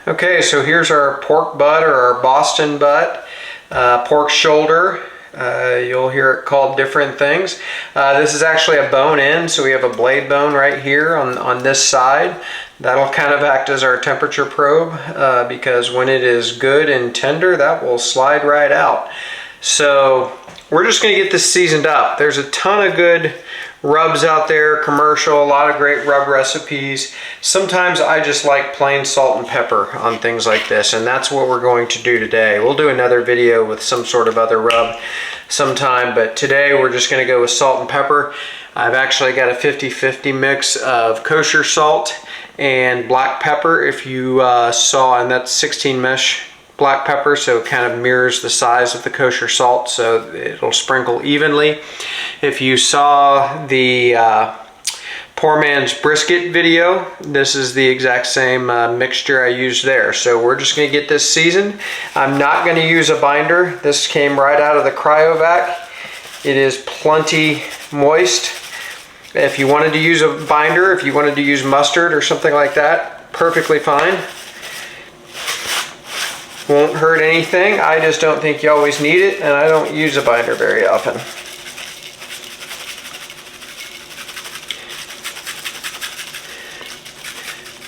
Okay, so here's our pork butt or our Boston butt, pork shoulder. You'll hear it called different things. This is actually a bone in, so we have a blade bone right here on this side. That'll kind of act as our temperature probe because when it is good and tender, that will slide right out. So we're just going to get this seasoned up. There's a ton of good rubs out there, commercial, a lot of great rub recipes. Sometimes I just like plain salt and pepper on things like this, and that's what we're going to do today. We'll do another video with some sort of other rub sometime, but today we're just going to go with salt and pepper. I've actually got a 50-50 mix of kosher salt and black pepper, if you saw, and that's 16 mesh black pepper, so it kind of mirrors the size of the kosher salt, so it'll sprinkle evenly. If you saw the Poor Man's Brisket video, this is the exact same mixture I used there. So we're just going to get this seasoned. I'm not going to use a binder. This came right out of the cryovac. It is plenty moist. If you wanted to use a binder, if you wanted to use mustard or something like that, perfectly fine. Won't hurt anything. I just don't think you always need it, and I don't use a binder very often.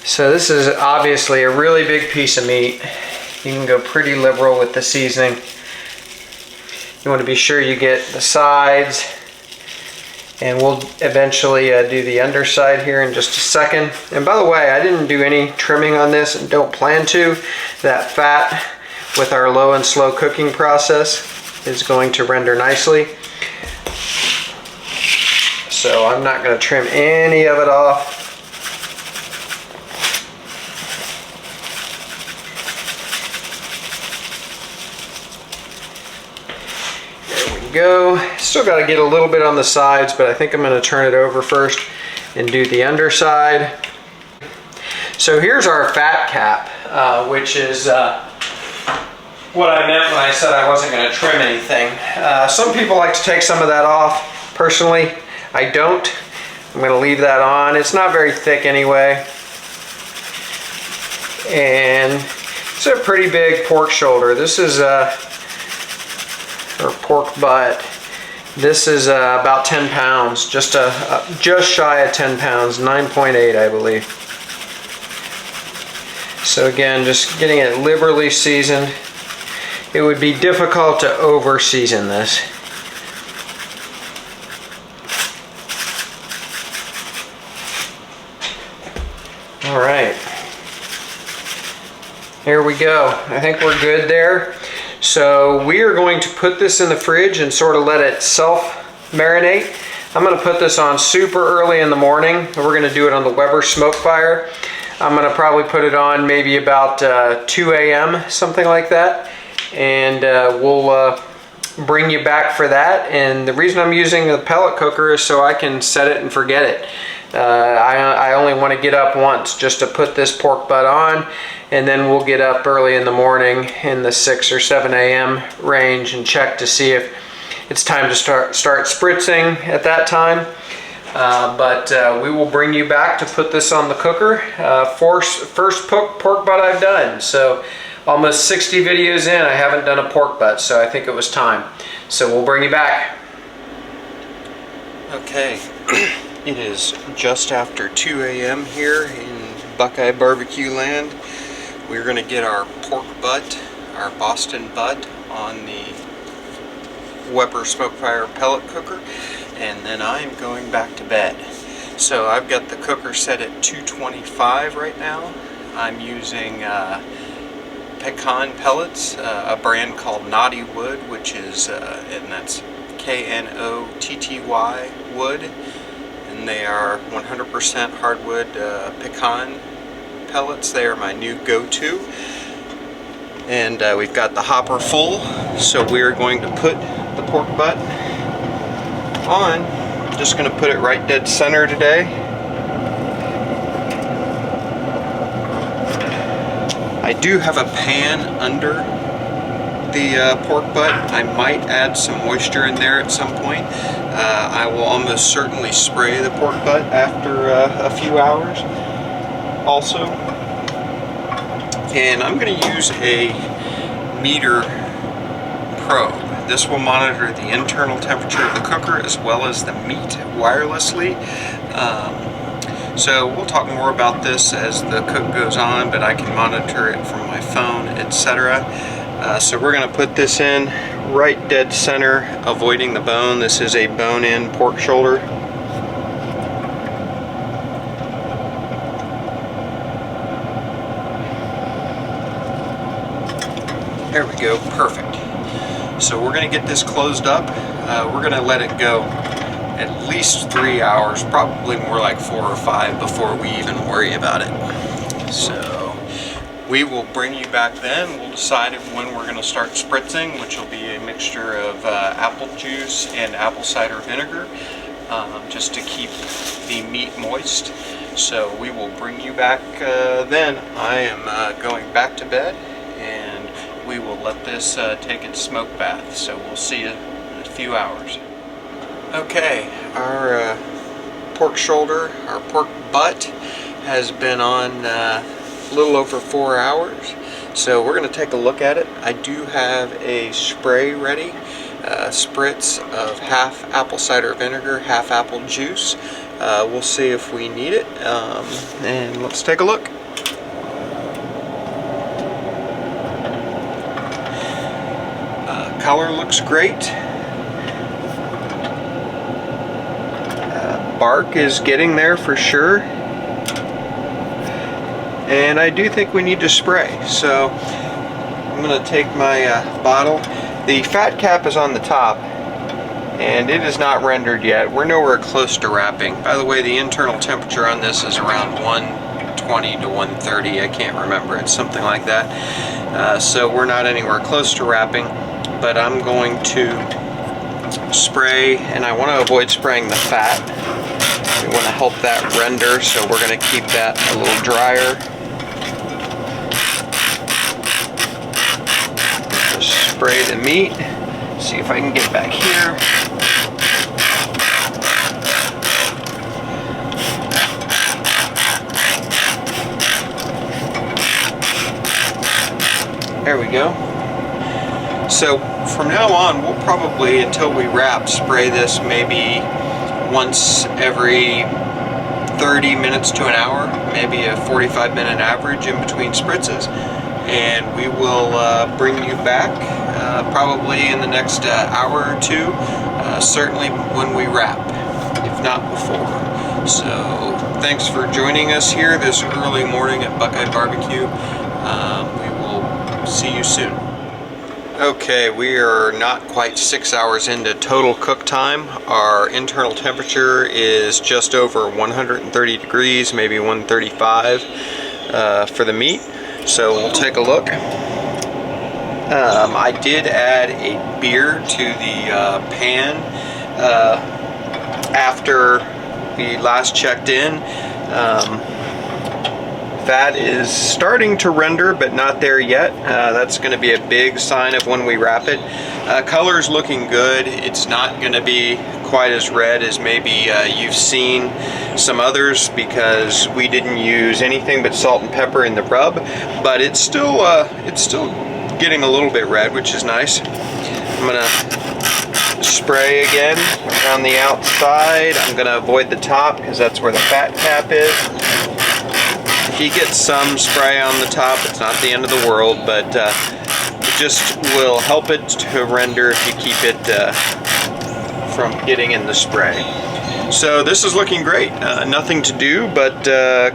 So this is obviously a really big piece of meat. You can go pretty liberal with the seasoning. You want to be sure you get the sides, and we'll eventually do the underside here in just a second. And by the way, I didn't do any trimming on this and don't plan to. That fat with our low and slow cooking process is going to render nicely. So I'm not going to trim any of it off. Go. Still got to get a little bit on the sides, but I think I'm going to turn it over first and do the underside. So here's our fat cap, which is what I meant when I said I wasn't going to trim anything. Some people like to take some of that off. Personally, I don't. I'm going to leave that on. It's not very thick anyway. And it's a pretty big pork shoulder. This is or pork butt. This is about 10 pounds, just shy of 10 pounds, 9.8 I believe. So again, just getting it liberally seasoned. It would be difficult to over season this. All right, here we go. I think we're good there. So we are going to put this in the fridge and sort of let it self-marinate. I'm going to put this on super early in the morning. We're going to do it on the Weber Smokefire. I'm going to probably put it on maybe about 2 a.m., something like that. And we'll bring you back for that. And the reason I'm using the pellet cooker is so I can set it and forget it. I only want to get up once just to put this pork butt on, and then we'll get up early in the morning in the 6 or 7 a.m. range and check to see if it's time to start spritzing at that time. But we will bring you back to put this on the cooker. First pork butt I've done. So almost 60 videos in, I haven't done a pork butt, so I think it was time. So we'll bring you back. Okay. It is just after 2 a.m. here in BuQeye barbecue land. We're going to get our pork butt, our Boston butt, on the Weber Smokefire pellet cooker, and then I'm going back to bed. So I've got the cooker set at 225 right now. I'm using pecan pellets, a brand called Knotty Wood, which is, and that's Knotty wood. And they are 100% hardwood pecan pellets. They are my new go-to. And we've got the hopper full, so we're going to put the pork butt on. Just going to put it right dead center today. I do have a pan under the pork butt. I might add some moisture in there at some point. I will almost certainly spray the pork butt after a few hours also. And I'm going to use a meter probe. This will monitor the internal temperature of the cooker as well as the meat wirelessly. So we'll talk more about this as the cook goes on, but I can monitor it from my phone, etc. So we're going to put this in right dead center, avoiding the bone. This is a bone-in pork shoulder. There we go, perfect. So we're going to get this closed up. We're going to let it go at least 3 hours, probably more like 4 or 5 before we even worry about it. So we will bring you back then. We'll decide when we're going to start spritzing, which will be a mixture of apple juice and apple cider vinegar, just to keep the meat moist. So we will bring you back then. I am going back to bed, and we will let this take its smoke bath. So we'll see you in a few hours. Okay, our pork shoulder, our pork butt, has been on a little over 4 hours. So we're going to take a look at it. I do have a spray ready, a spritz of half apple cider vinegar, half apple juice. We'll see if we need it, and let's take a look. Color looks great. Bark is getting there for sure. And I do think we need to spray. So I'm going to take my bottle. The fat cap is on the top, and it is not rendered yet. We're nowhere close to wrapping. By the way, the internal temperature on this is around 120 to 130. I can't remember. It's something like that. So we're not anywhere close to wrapping. But I'm going to spray, and I want to avoid spraying the fat. We want to help that render, so we're going to keep that a little drier. Just spray the meat. See if I can get back here. There we go. So from now on, we'll probably, until we wrap, spray this maybe once every 30 minutes to an hour, maybe a 45-minute average in between spritzes. And we will bring you back probably in the next hour or two, certainly when we wrap, if not before. So thanks for joining us here this early morning at BuQeye Barbecue. We will see you soon. Okay, we are not quite 6 hours into total cook time. Our internal temperature is just over 130 degrees, maybe 135 for the meat. So we'll take a look. I did add a beer to the pan after we last checked in. That is starting to render, but not there yet. That's going to be a big sign of when we wrap it. Color is looking good. It's not going to be quite as red as maybe you've seen some others, because we didn't use anything but salt and pepper in the rub. But it's still getting a little bit red, which is nice. I'm going to spray again around the outside. I'm going to avoid the top because that's where the fat cap is. If you get some spray on the top, it's not the end of the world, but it just will help it to render if you keep it from getting in the spray. So this is looking great. Nothing to do but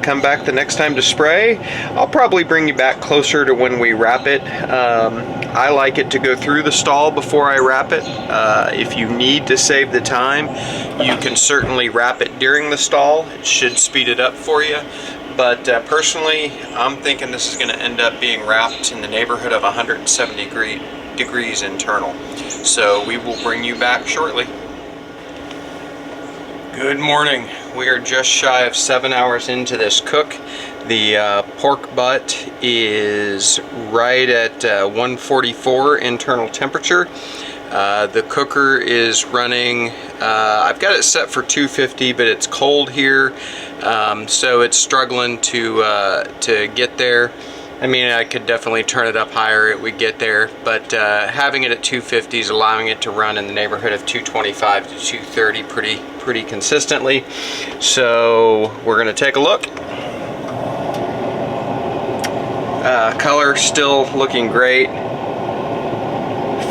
come back the next time to spray. I'll probably bring you back closer to when we wrap it. I like it to go through the stall before I wrap it. If you need to save the time, you can certainly wrap it during the stall. It should speed it up for you. But personally, I'm thinking this is going to end up being wrapped in the neighborhood of 170 degrees internal. So we will bring you back shortly. Good morning. We are just shy of 7 hours into this cook. The pork butt is right at 144 internal temperature. The cooker is running, I've got it set for 250, but it's cold here, so it's struggling to get there. I mean, I could definitely turn it up higher, it would get there, but having it at 250 is allowing it to run in the neighborhood of 225 to 230 pretty consistently. So we're gonna take a look. Color still looking great.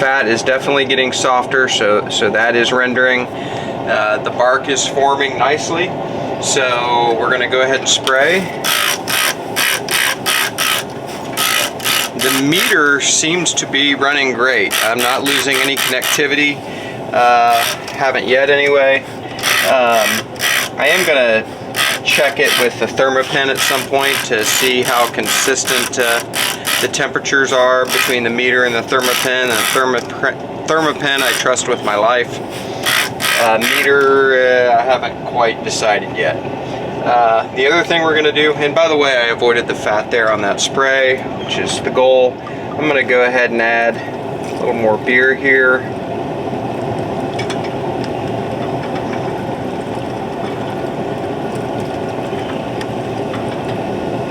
Fat is definitely getting softer, so that is rendering. The bark is forming nicely, so we're gonna go ahead and spray. The meter seems to be running great. I'm not losing any connectivity, haven't yet anyway. I am gonna check it with the thermopen at some point to see how consistent the temperatures are between the meter and the thermopen. Thermopen I trust with my life. Meter, I haven't quite decided yet. The other thing we're going to do, and by the way, I avoided the fat there on that spray, which is the goal. I'm going to go ahead and add a little more beer here.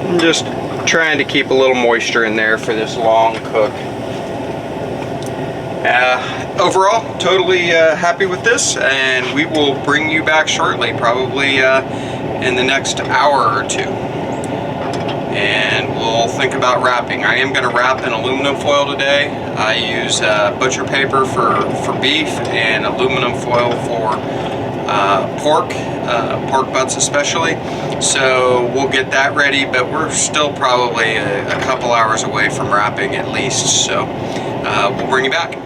I'm just trying to keep a little moisture in there for this long cook. Overall, totally happy with this, and we will bring you back shortly, probably in the next hour or two, and we'll think about wrapping. I am going to wrap in aluminum foil today. I use butcher paper for beef and aluminum foil for pork butts especially, so we'll get that ready, but we're still probably a couple hours away from wrapping at least, so we'll bring you back.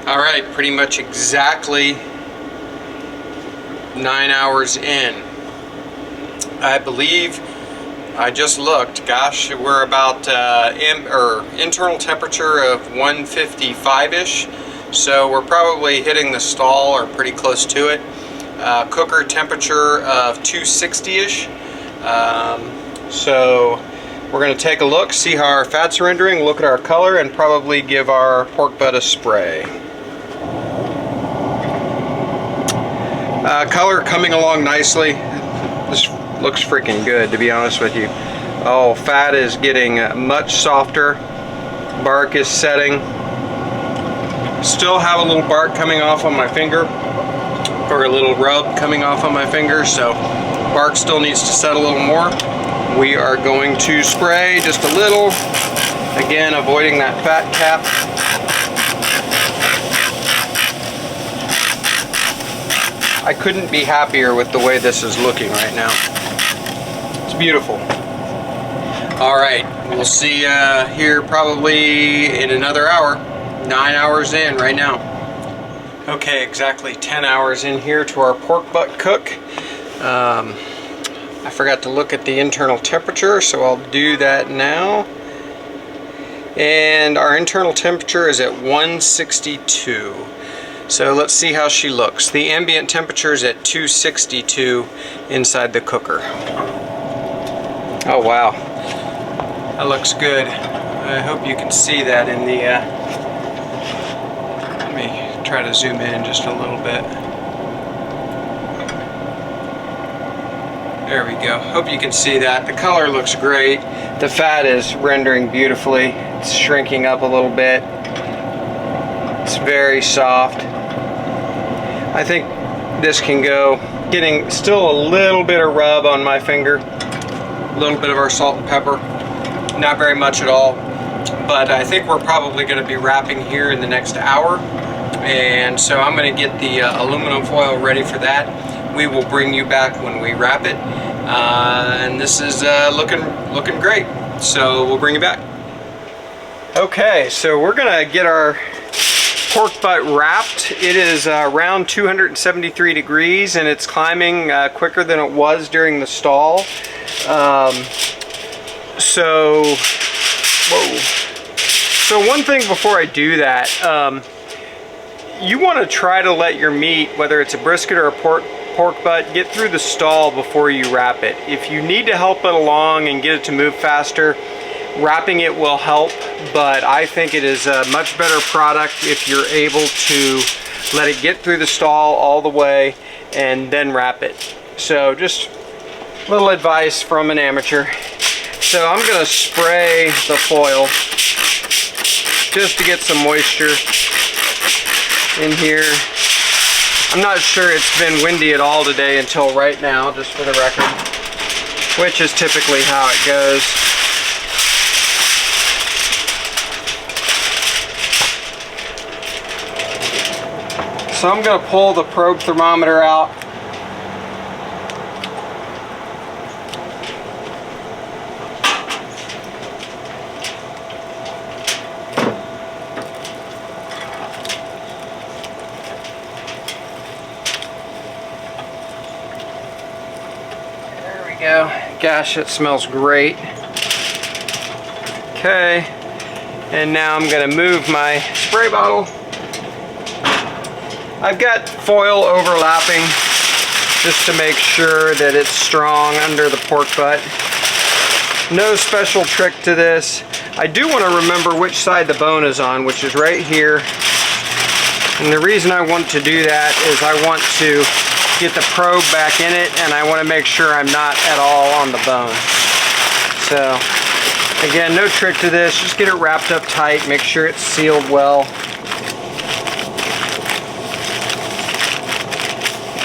Alright, pretty much exactly 9 hours in. I believe, I just looked, gosh, we're about internal temperature of 155-ish, so we're probably hitting the stall or pretty close to it. Cooker temperature of 260-ish. So we're going to take a look, see how our fat's rendering, look at our color, and probably give our pork butt a spray. Color coming along nicely. This looks freaking good, to be honest with you. Oh, fat is getting much softer. Bark is setting. Still have a little bark coming off on my finger, or a little rub coming off on my finger, so bark still needs to set a little more. We are going to spray just a little, again avoiding that fat cap. I couldn't be happier with the way this is looking right now. It's beautiful. Alright, we'll see here probably in another hour. 9 hours in right now. Okay, exactly 10 hours in here to our pork butt cook. I forgot to look at the internal temperature, so I'll do that now. And our internal temperature is at 162. So let's see how she looks. The ambient temperature is at 262 inside the cooker. Oh wow, that looks good. I hope you can see that in the, let me try to zoom in just a little bit. There we go. Hope you can see that. The color looks great. The fat is rendering beautifully. It's shrinking up a little bit. It's very soft. I think this can go. Getting still a little bit of rub on my finger. A little bit of our salt and pepper. Not very much at all. But I think we're probably going to be wrapping here in the next hour. And so I'm going to get the aluminum foil ready for that. We will bring you back when we wrap it. And this is looking great. So we'll bring you back. Okay, so we're going to get our pork butt wrapped. It is around 273 degrees and it's climbing quicker than it was during the stall. So one thing before I do that, you want to try to let your meat, whether it's a brisket or a pork butt, get through the stall before you wrap it. If you need to help it along and get it to move faster, wrapping it will help, but I think it is a much better product if you're able to let it get through the stall all the way and then wrap it. So just a little advice from an amateur. So I'm going to spray the foil just to get some moisture in here. I'm not sure it's been windy at all today until right now, just for the record, which is typically how it goes. So I'm going to pull the probe thermometer out. There we go. Gosh, it smells great. Okay, and now I'm going to move my spray bottle. I've got foil overlapping just to make sure that it's strong under the pork butt. No special trick to this. I do want to remember which side the bone is on, which is right here. And the reason I want to do that is I want to get the probe back in it, and I want to make sure I'm not at all on the bone. So again, no trick to this. Just get it wrapped up tight, make sure it's sealed well.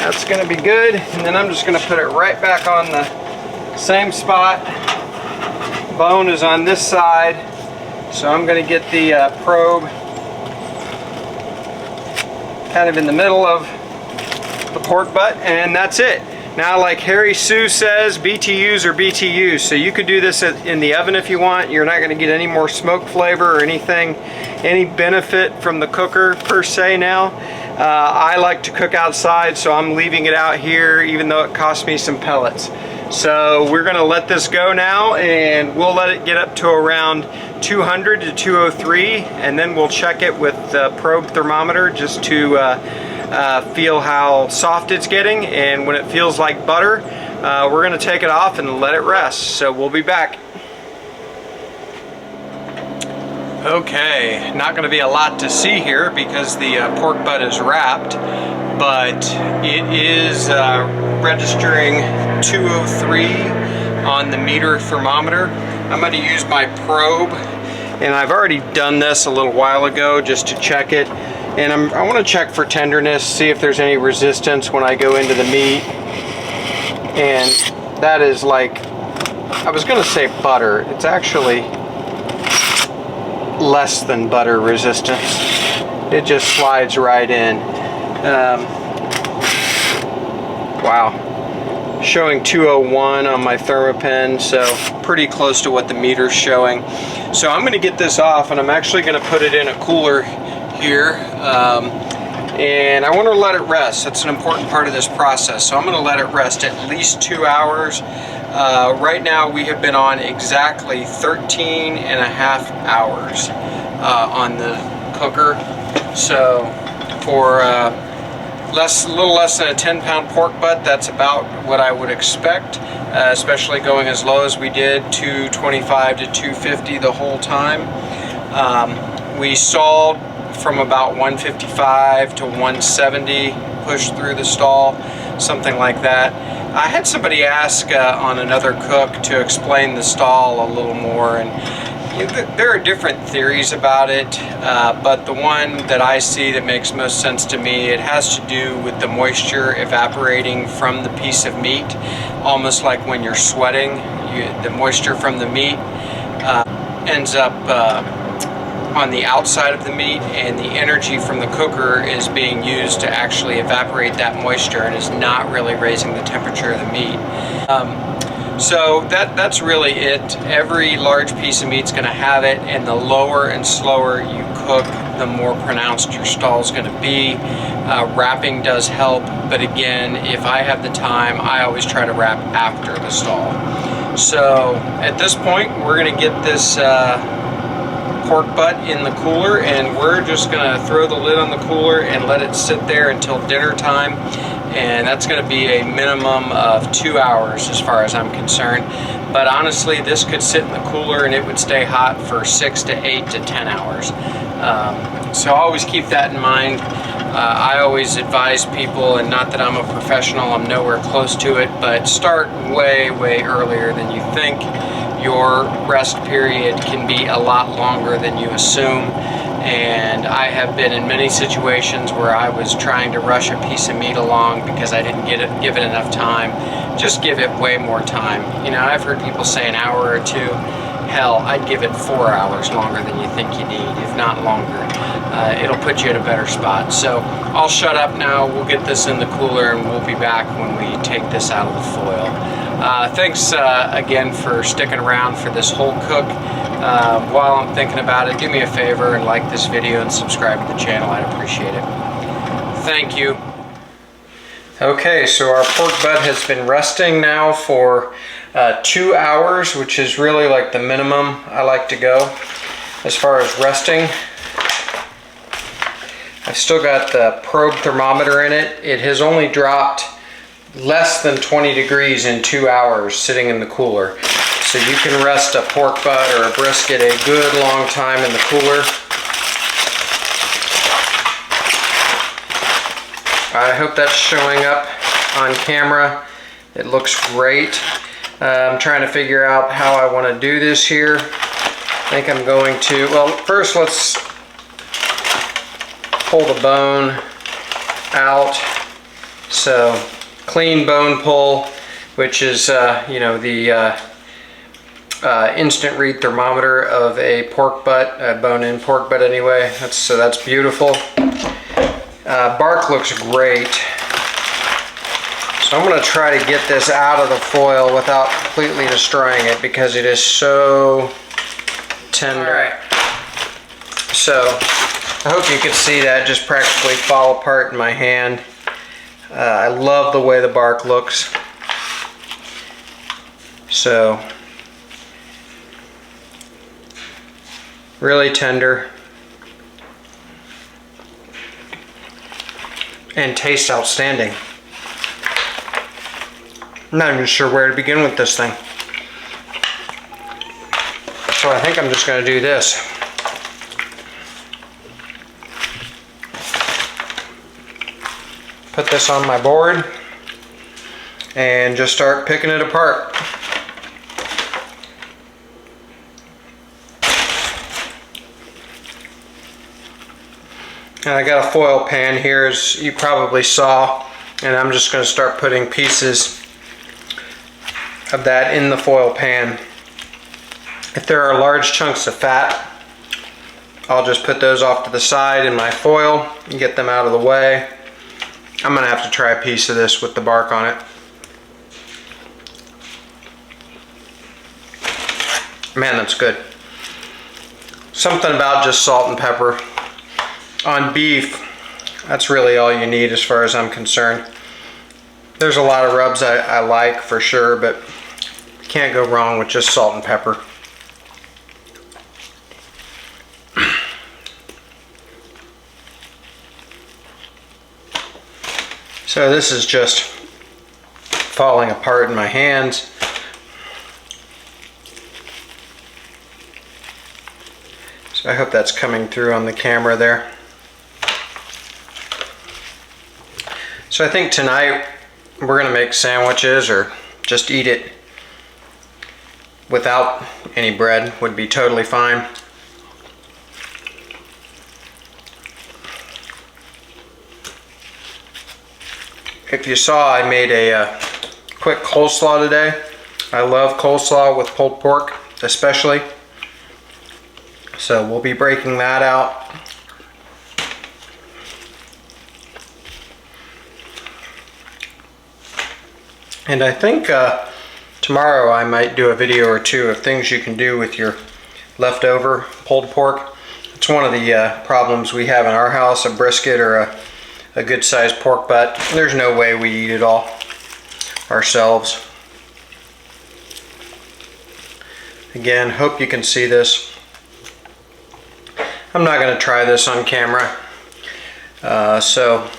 That's going to be good, and then I'm just going to put it right back on the same spot. Bone is on this side, so I'm going to get the probe kind of in the middle of the pork butt, and that's it. Now, like Harry Sue says, BTUs are BTUs, so you could do this in the oven if you want. You're not going to get any more smoke flavor or anything, any benefit from the cooker per se now. I like to cook outside, so I'm leaving it out here even though it cost me some pellets. So we're going to let this go now, and we'll let it get up to around 200 to 203, and then we'll check it with the probe thermometer just to feel how soft it's getting. And when it feels like butter, we're going to take it off and let it rest. So we'll be back. Okay, not going to be a lot to see here because the pork butt is wrapped, but it is registering 203 on the meter thermometer. I'm going to use my probe, and I've already done this a little while ago just to check it. And I want to check for tenderness, see if there's any resistance when I go into the meat. And that is like, I was going to say butter. It's actually less than butter resistance. It just slides right in. Wow. Showing 201 on my thermopen, so pretty close to what the meter's showing. So I'm going to get this off, and I'm actually going to put it in a cooler here, and I want to let it rest. That's an important part of this process, so I'm going to let it rest at least 2 hours. Right now we have been on exactly 13 and a half hours on the cooker, so for a little less than a 10-pound pork butt, that's about what I would expect, especially going as low as we did, 225 to 250 the whole time. We stalled from about 155 to 170, pushed through the stall, something like that. I had somebody ask on another cook to explain the stall a little more, and there are different theories about it, but the one that I see that makes most sense to me, it has to do with the moisture evaporating from the piece of meat, almost like when you're sweating, the moisture from the meat ends up on the outside of the meat, and the energy from the cooker is being used to actually evaporate that moisture and is not really raising the temperature of the meat. So that's really it. Every large piece of meat's going to have it, and the lower and slower you cook, the more pronounced your stall is going to be. Wrapping does help, but again, if I have the time, I always try to wrap after the stall. So at this point, we're going to get this pork butt in the cooler, and we're just going to throw the lid on the cooler and let it sit there until dinner time, and that's going to be a minimum of 2 hours as far as I'm concerned. But honestly, this could sit in the cooler and it would stay hot for 6 to 8 to 10 hours. So always keep that in mind. I always advise people, and not that I'm a professional, I'm nowhere close to it, but start way earlier than you think. your rest period can be a lot longer than you assume. And I have been in many situations where I was trying to rush a piece of meat along because I didn't give it enough time. Just give it way more time. You know, I've heard people say an hour or two. Hell, I'd give it 4 hours longer than you think you need, if not longer. It'll put you in a better spot. So I'll shut up now. We'll get this in the cooler and we'll be back when we take this out of the foil. Thanks again for sticking around for this whole cook. While I'm thinking about it, do me a favor and like this video and subscribe to the channel. I'd appreciate it. Thank you. Okay, so our pork butt has been resting now for 2 hours, which is really like the minimum I like to go as far as resting. I've still got the probe thermometer in it. It has only dropped less than 20 degrees in 2 hours sitting in the cooler. So you can rest a pork butt or a brisket a good long time in the cooler. I hope that's showing up on camera. It looks great. I'm trying to figure out how I want to do this here. I think I'm going to, well, first let's pull the bone out. So clean bone pull, which is you know, the instant read thermometer of a pork butt, a bone-in pork butt anyway. So that's beautiful. Bark looks great. So I'm going to try to get this out of the foil without completely destroying it because it is so tender. All right. So I hope you can see that just practically fall apart in my hand. I love the way the bark looks. So really tender and tastes outstanding. I'm not even sure where to begin with this thing. So I think I'm just going to do this. Put this on my board and just start picking it apart. And I got a foil pan here, as you probably saw, and I'm just going to start putting pieces of that in the foil pan. If there are large chunks of fat, I'll just put those off to the side in my foil and get them out of the way. I'm going to have to try a piece of this with the bark on it. Man, that's good. Something about just salt and pepper. On beef, that's really all you need as far as I'm concerned. There's a lot of rubs I like for sure, but you can't go wrong with just salt and pepper. So this is just falling apart in my hands. So I hope that's coming through on the camera there. So I think tonight we're going to make sandwiches or just eat it without any bread would be totally fine. If you saw, I made a quick coleslaw today. I love coleslaw with pulled pork especially. So we'll be breaking that out. And I think tomorrow I might do a video or two of things you can do with your leftover pulled pork. It's one of the problems we have in our house, a brisket or a good sized pork butt. There's no way we eat it all ourselves. Again, hope you can see this. I'm not going to try this on camera. So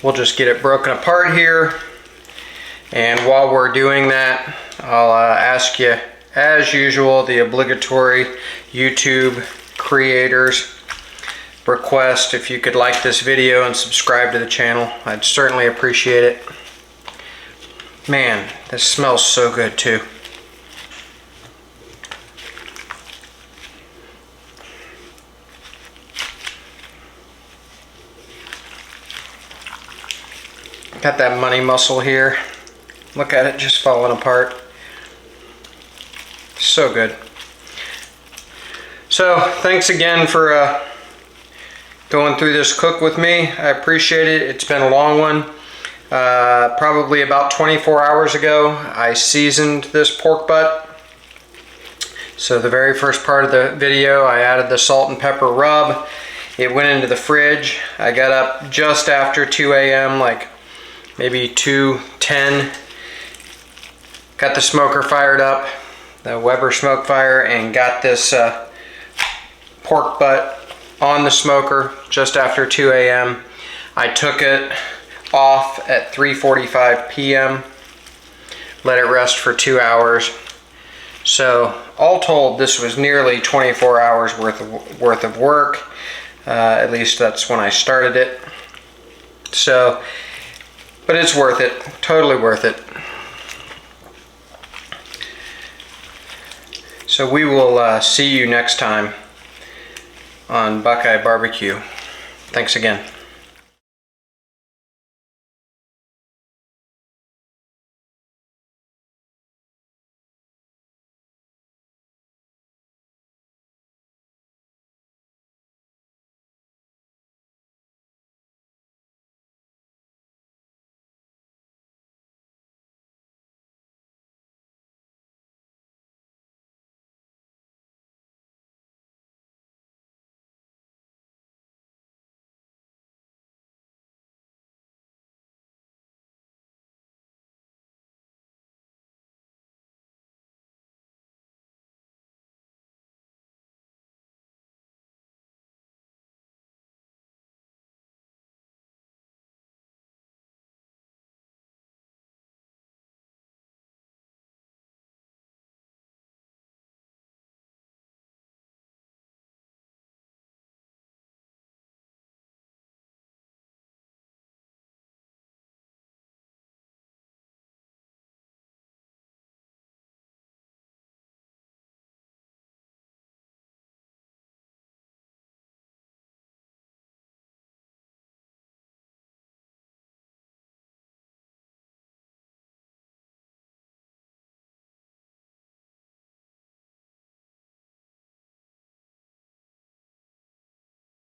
we'll just get it broken apart here. And while we're doing that, I'll ask you, as usual, the obligatory YouTube creators request if you could like this video and subscribe to the channel. I'd certainly appreciate it. Man, this smells so good too. Got that money muscle here. Look at it just falling apart. So good. So thanks again for going through this cook with me. I appreciate it. It's been a long one. Probably about 24 hours ago I seasoned this pork butt. So the very first part of the video I added the salt and pepper rub. It went into the fridge. I got up just after 2 a.m. like maybe 2:10. Got the smoker fired up, the Weber Smokefire, and got this pork butt on the smoker just after 2 a.m. I took it off at 3:45 p.m. Let it rest for 2 hours. So all told, this was nearly 24 hours worth of work. At least that's when I started it. So, but it's worth it. Totally worth it. So we will see you next time on BuQeye Barbecue. Thanks again.